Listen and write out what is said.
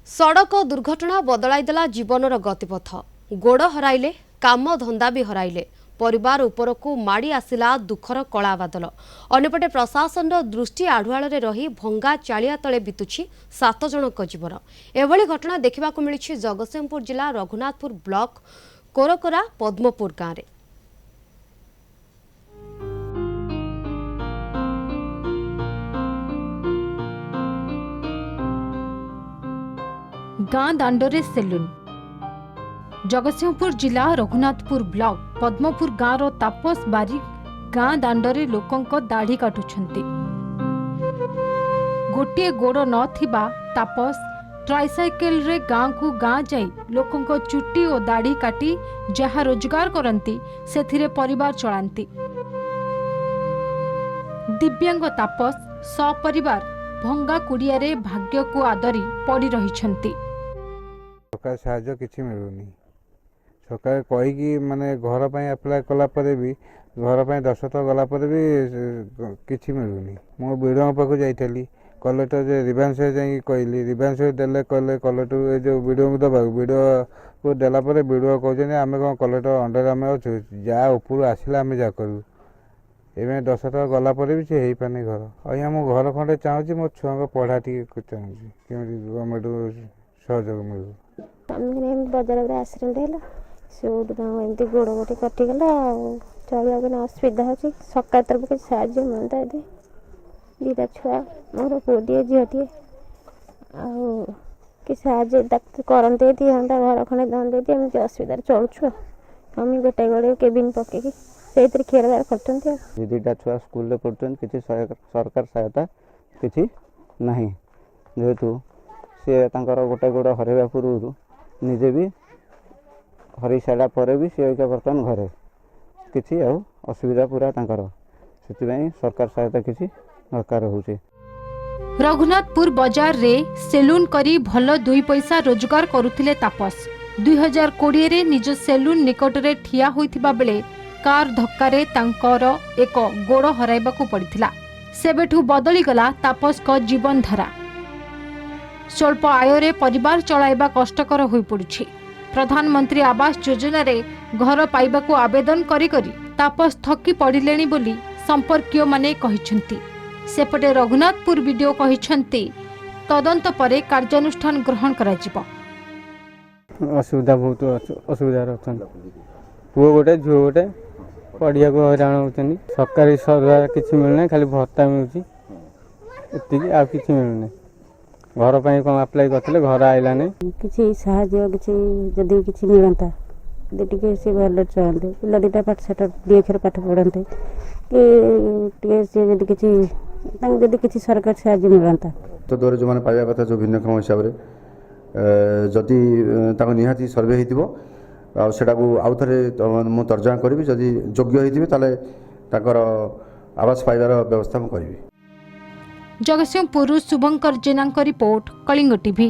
सड़क दुर्घटना बदलाइदेला जीवनर गतिपथ गोड़ हराइले काम धंदा भी हराइले परिवार उपरकू माड़ी आसिला दुखर कला बादल अन्यपटे प्रशासन दृष्टि आढ़ुआल रही भंगा चालिया तले बितुछि 7 जनक जीवन एभली घटना देखा मिली जगतसिंहपुर जिला रघुनाथपुर ब्लॉक कोरकोरा पद्मपुर गाँव में। गाँ दांडरे सेलून जगतसिंहपुर जिला रघुनाथपुर ब्लॉक पद्मपुर गाँव तापस बारिक गाँ दांडरे लोकंक दाढ़ी काटुछंती। गोटे गोड़ न थिबा तापस ट्राइसाइकेल रे गाँ को गाँ जाई लोकंक चुट्टी और दाढ़ी काटी जहा रोजगार करंती सेथिरे परिवार चलांती। दिव्यांग तापस सपरिवार भंगा कुड़िया रे भाग्य को आदरी पड़ी रहिछंती। सरकार साहाय्य किसी मिलूनी सरकार कहीकि माने घर पर अप्लाय कलापर भी घर पर दशरथ गलापर भी किसी मिलूनी मो विडो पाक जाइली कलेक्टर जे रिभांस जाई कहली रिभांस देले कहले कलेक्टर जो विडो को दबा विडो को देलापर विडो कहते आम कौन कलेक्टर अंडर आम अच्छे जहाँ ऊपर आसला आम जा करूँ एवं दशरथ गलापर भी सी हो पाने घर अँ मो घर खंडे चाहूँगी मो छुआ पढ़ा टी चाहूँगी केमी गवर्नमेंट सहयोग मिलू बजार एक्सीडेंट है एमती गोड़ गोटे कटिगला चलने असुविधा हो सरकार तरफ किसी साहय मिलता यदि दीटा छुआ मोर पुटे झीटे कि साहय करते दिहंता घर खंडे दे एमती असुविधा चलुछु आम गोटे गोटे केबिन पकईकि से खेलबार कर दुईटा छुआ स्कूल पढ़ुन किसी सरकार सहायता किसी ना जेहेतु सी गोटे गोड़ हरवा पूर्व निजे भी हर सारा भी सी बर्तमान घरे किसी असुविधा पूरा से सरकार सहायता किसी दरकार हो। रघुनाथपुर बाजार रे सेलून करी भल 2 पैसा रोजगार करुथिले तापस 2020 रे निज सेलून निकट रे ठिया होइथिबा बेले कार धक्कारे तांकर एक गोड़ हराइबाकू पड़िथिला। सेबेठू बदली गला तापस को जीवन धारा स्वल्प आय परिवार चलाइबा कष्टकर होई पड़ुछि। प्रधानमंत्री आवास योजना रे घर पाइबाकू आवेदन करी करी तापस थकी पड़िलेनी बोली संपर्कीय माने कहिछंती। सेपटे रघुनाथपुर वीडियो कहिछंती तदंत परे कार्यानुष्ठान ग्रहण कराजिबो। असुविधा बहुत असुविधा रखन पुओ गोटे झुओ गोटे पढ़िया को हैरान होचनी सरकारी सरकार किसी मिलना खाली भत्ता मिलुची एतिकी आ किसी मिलना घर पर कौन अप्लाई करते घर आईलानी किसी साहय किसी किसी मिलता टे सी भले चलते पिला दीटा पाठ साठ दीक्षर पाठ पढ़ते कि किसी सरकार साहय मिलता तो द्वारा जो मैंने पाइबा कथा जो भिन्नक्षम हिसाब से जदि निहाती सर्वे होटा आउ थे मु तर्जमा करी जदि योग्य होते आवास पाइबार व्यवस्था करी। जगतसिंहपुर शुभंकर जेना रिपोर्ट कलिंग टीवी।